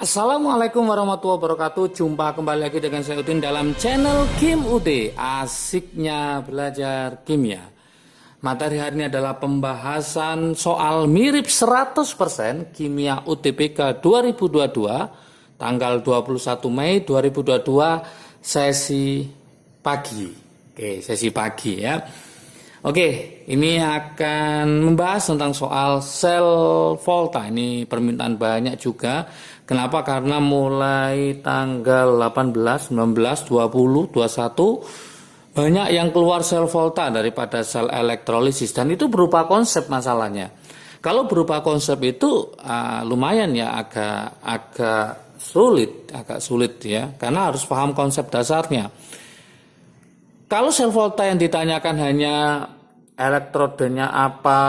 Assalamualaikum warahmatullahi wabarakatuh. Jumpa kembali lagi dengan saya Udin dalam channel Kim UD. Asiknya belajar kimia. Materi hari ini adalah pembahasan soal mirip 100% Kimia UTBK 2022 tanggal 21 Mei 2022 sesi pagi. Oke, sesi pagi ya. Oke, ini akan membahas tentang soal sel volta. Ini permintaan banyak juga. Kenapa? Karena mulai tanggal 18, 19, 20, 21 banyak yang keluar sel volta daripada sel elektrolisis, dan itu berupa konsep masalahnya. Kalau berupa konsep itu lumayan ya, agak sulit ya, karena harus paham konsep dasarnya. Kalau sel volta yang ditanyakan hanya elektrodenya apa,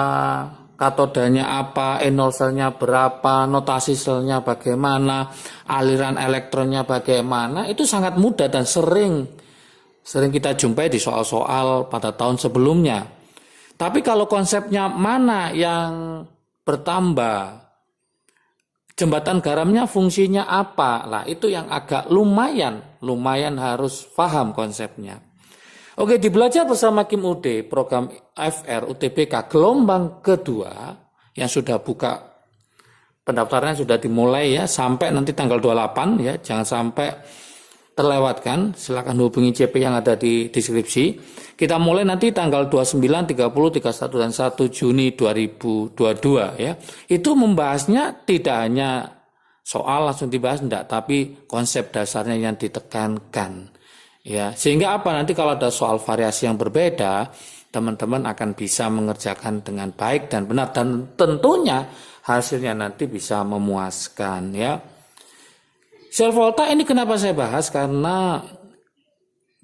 katodanya apa, E0 selnya berapa, notasi selnya bagaimana, aliran elektronnya bagaimana, itu sangat mudah dan sering kita jumpai di soal-soal pada tahun sebelumnya. Tapi kalau konsepnya mana yang bertambah, jembatan garamnya fungsinya apa, lah itu yang agak lumayan harus paham konsepnya. Oke, di Belajar Bersama Kim UD, program FR UTBK gelombang kedua yang sudah buka, pendaftarannya sudah dimulai ya, sampai nanti tanggal 28 ya, jangan sampai terlewatkan. Silakan hubungi CP yang ada di deskripsi. Kita mulai nanti tanggal 29, 30, 31 dan 1 Juni 2022 ya. Itu membahasnya tidak hanya soal langsung dibahas enggak, tapi konsep dasarnya yang ditekankan. Ya, sehingga apa, nanti kalau ada soal variasi yang berbeda, teman-teman akan bisa mengerjakan dengan baik dan benar, dan tentunya hasilnya nanti bisa memuaskan ya. Sel volta ini kenapa saya bahas, karena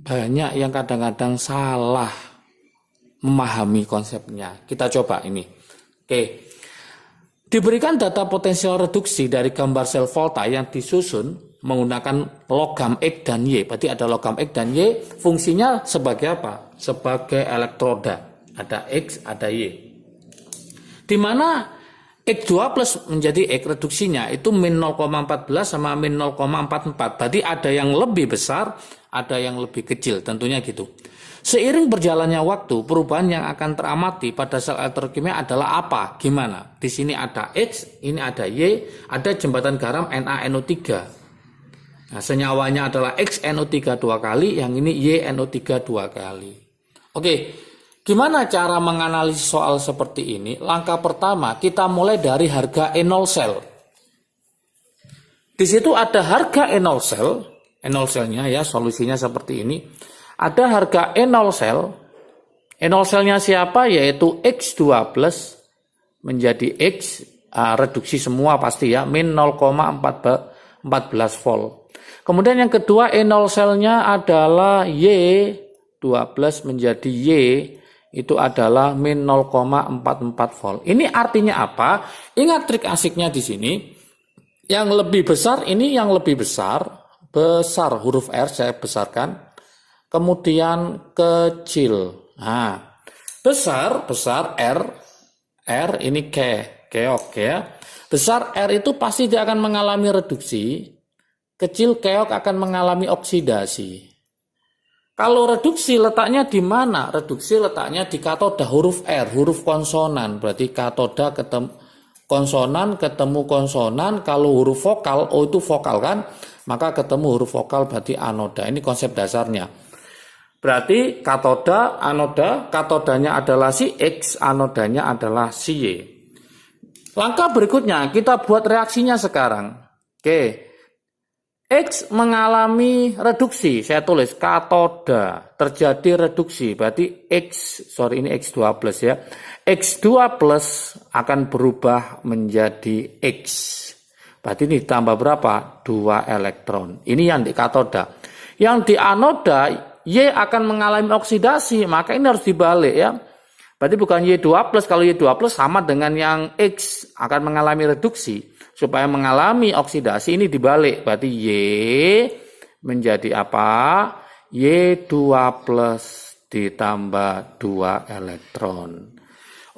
banyak yang kadang-kadang salah memahami konsepnya. Kita coba ini. Oke. Diberikan data potensial reduksi dari gambar sel volta yang disusun menggunakan logam X dan Y. Berarti ada logam X dan Y, fungsinya sebagai apa? Sebagai elektroda. Ada X, ada Y. Di mana X2 plus menjadi X reduksinya itu min 0,14 sama min 0,44. Berarti ada yang lebih besar, ada yang lebih kecil, tentunya gitu. Seiring berjalannya waktu, perubahan yang akan teramati pada sel elektrokimia adalah apa? Gimana? Di sini ada X, ini ada Y, ada jembatan garam NaNO3. Nah, senyawanya adalah XNO3 2 kali, yang ini YNO3 2 kali. Oke, gimana cara menganalisis soal seperti ini? Langkah pertama, kita mulai dari harga E0 sel. Di situ ada harga E0 sel, E0 selnya ya, solusinya seperti ini. Ada harga E0 sel. E0 selnya siapa? Yaitu X2 plus menjadi X, reduksi semua pasti ya, min 0,14 volt. Kemudian yang kedua, E0 selnya adalah Y2 plus menjadi Y, itu adalah min 0,44 volt. Ini artinya apa? Ingat trik asiknya di sini. Yang lebih besar, ini yang lebih besar huruf R saya besarkan. Kemudian kecil. Nah, besar R ini keok ya. Besar R itu pasti dia akan mengalami reduksi. Kecil keok akan mengalami oksidasi. Kalau reduksi letaknya di mana? Reduksi letaknya di katoda huruf R, huruf konsonan. Berarti katoda ketemu konsonan ketemu konsonan. Kalau huruf vokal, O itu vokal kan? Maka ketemu huruf vokal berarti anoda. Ini konsep dasarnya. Berarti katoda, anoda, katodanya adalah si X, anodanya adalah si Y. Langkah berikutnya, kita buat reaksinya sekarang. Oke. X mengalami reduksi, saya tulis katoda, terjadi reduksi, berarti ini X2 plus ya. X2 plus akan berubah menjadi X. Berarti ini ditambah berapa? 2 elektron. Ini yang di katoda. Yang di anoda, Y akan mengalami oksidasi, maka ini harus dibalik ya. Berarti bukan Y2 plus, kalau Y2 plus sama dengan yang X akan mengalami reduksi. Supaya mengalami oksidasi ini dibalik, berarti Y menjadi apa? Y2 plus ditambah 2 elektron.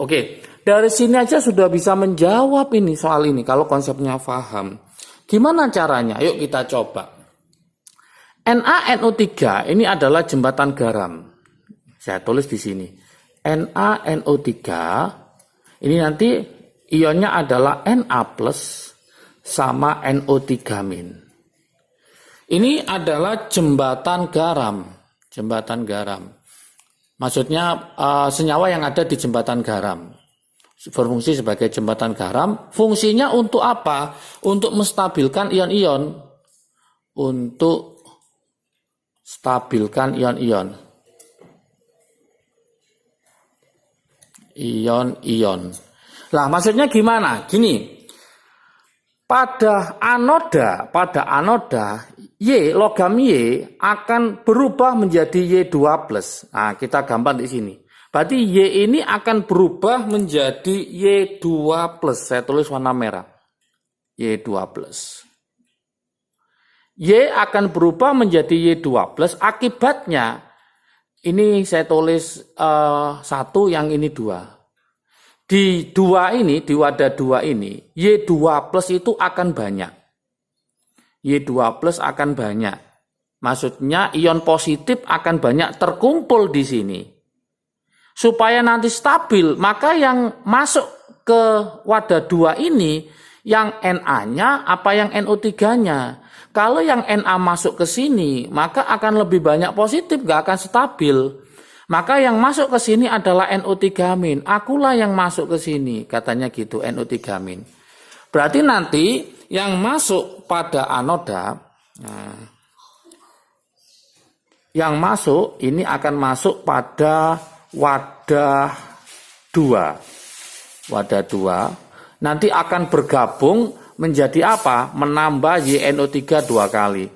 Oke, dari sini aja sudah bisa menjawab ini soal ini kalau konsepnya paham. Gimana caranya? Yuk kita coba. NaNO3 ini adalah jembatan garam. Saya tulis di sini. NaNO3 ini nanti ionnya adalah Na plus sama NO3-. Ini adalah jembatan garam. Jembatan garam. Maksudnya senyawa yang ada di jembatan garam. Berfungsi sebagai jembatan garam. Fungsinya untuk apa? Untuk menstabilkan ion-ion. Untuk stabilkan ion-ion. Ion-ion. Lah maksudnya gimana? Gini. Pada anoda Y, logam Y akan berubah menjadi Y2+. Nah, kita gambar di sini. Berarti Y ini akan berubah menjadi Y2+. Saya tulis warna merah. Y2+. Y akan berubah menjadi Y2+. Akibatnya, ini saya tulis 1, yang ini 2. Di 2 ini, di wadah 2 ini, Y2+ itu akan banyak. Y2+ akan banyak. Maksudnya ion positif akan banyak terkumpul di sini. Supaya nanti stabil, maka yang masuk ke wadah 2 ini, yang Na-nya apa yang NO3-nya. Kalau yang Na masuk ke sini, maka akan lebih banyak positif, gak akan stabil. Maka yang masuk ke sini adalah NO3-. Akulah yang masuk ke sini, katanya gitu, NO3-. Berarti nanti yang masuk pada anoda, yang masuk ini akan masuk pada wadah 2. Wadah 2 nanti akan bergabung menjadi apa? Menambah YNO3 2 kali.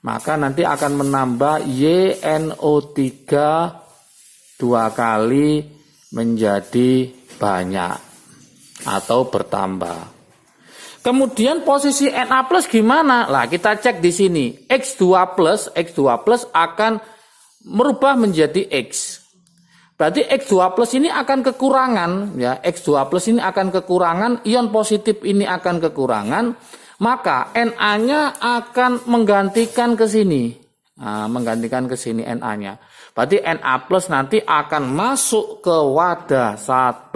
Maka nanti akan menambah YNO3 2 kali menjadi banyak atau bertambah. Kemudian posisi Na plus gimana? Lah kita cek di sini. X2 plus akan merubah menjadi X. Berarti X2 plus ini akan kekurangan, ya. X2 plus ini akan kekurangan, ion positif ini akan kekurangan, maka Na-nya akan menggantikan ke sini. Nah, menggantikan ke sini Na-nya. Berarti Na plus nanti akan masuk ke wadah 1.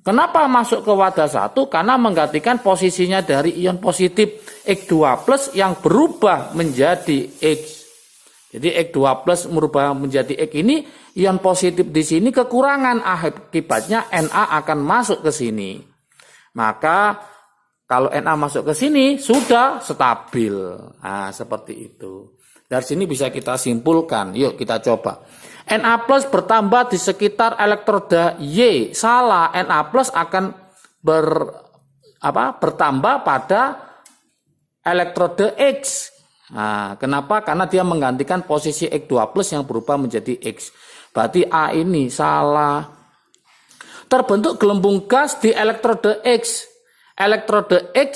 Kenapa masuk ke wadah 1? Karena menggantikan posisinya dari ion positif X2 plus yang berubah menjadi X. Jadi X2 plus merubah menjadi X ini, ion positif di sini kekurangan. Akibatnya Na akan masuk ke sini. Maka kalau Na masuk ke sini sudah stabil. Nah, seperti itu. Dari sini bisa kita simpulkan. Yuk kita coba. Na plus bertambah di sekitar elektroda Y. Salah, Na plus akan bertambah pada elektroda X. Nah, kenapa? Karena dia menggantikan posisi X2 plus yang berubah menjadi X. Berarti A ini salah. Terbentuk gelembung gas di elektroda X. Elektroda X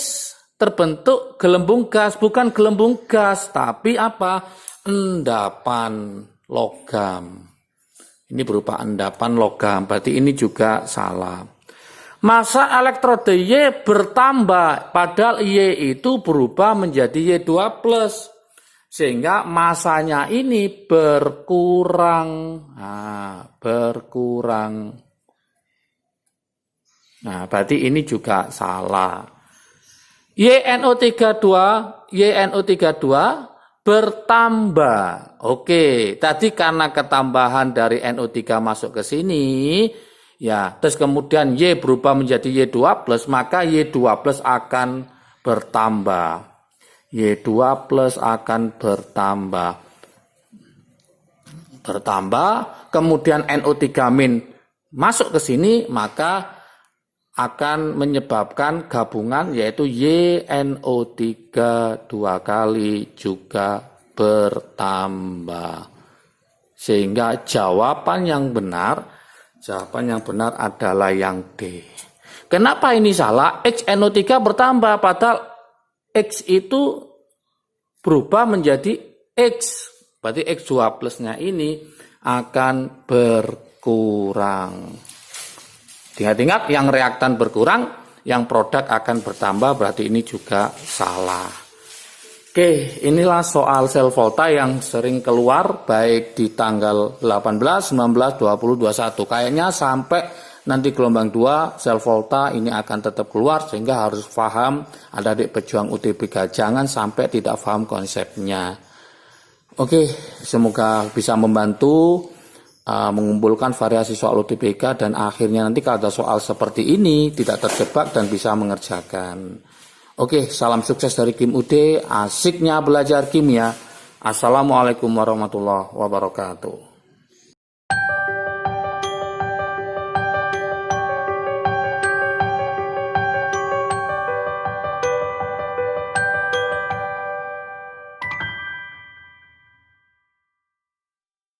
terbentuk gelembung gas, bukan gelembung gas, tapi apa? Endapan logam. Ini berupa endapan logam, berarti ini juga salah. Massa elektroda Y bertambah, padahal Y itu berubah menjadi Y2+. Sehingga masanya ini berkurang. Berkurang. Nah, berarti ini juga salah. YNO32 bertambah. Oke, tadi karena ketambahan dari NO3 masuk ke sini, ya, terus kemudian Y berubah menjadi Y2+, maka Y2+ akan bertambah. Y2+ akan bertambah. Kemudian NO3- masuk ke sini, maka akan menyebabkan gabungan yaitu YNO3 2 kali juga bertambah. Sehingga jawaban yang benar adalah yang D. Kenapa ini salah? XNO3 bertambah, padahal X itu berubah menjadi X. Berarti X2 plusnya ini akan berkurang. Ingat-ingat yang reaktan berkurang, yang produk akan bertambah, berarti ini juga salah. Oke, inilah soal sel volta yang sering keluar baik di tanggal 18, 19, 20, 21. Kayaknya sampai nanti gelombang 2 sel volta ini akan tetap keluar, sehingga harus paham adik-adik pejuang UTBK, jangan sampai tidak paham konsepnya. Oke, semoga bisa membantu mengumpulkan variasi soal UTBK dan akhirnya nanti kalau ada soal seperti ini tidak terjebak dan bisa mengerjakan. Oke, salam sukses dari Kim UD, asiknya belajar kimia. Assalamualaikum warahmatullahi wabarakatuh.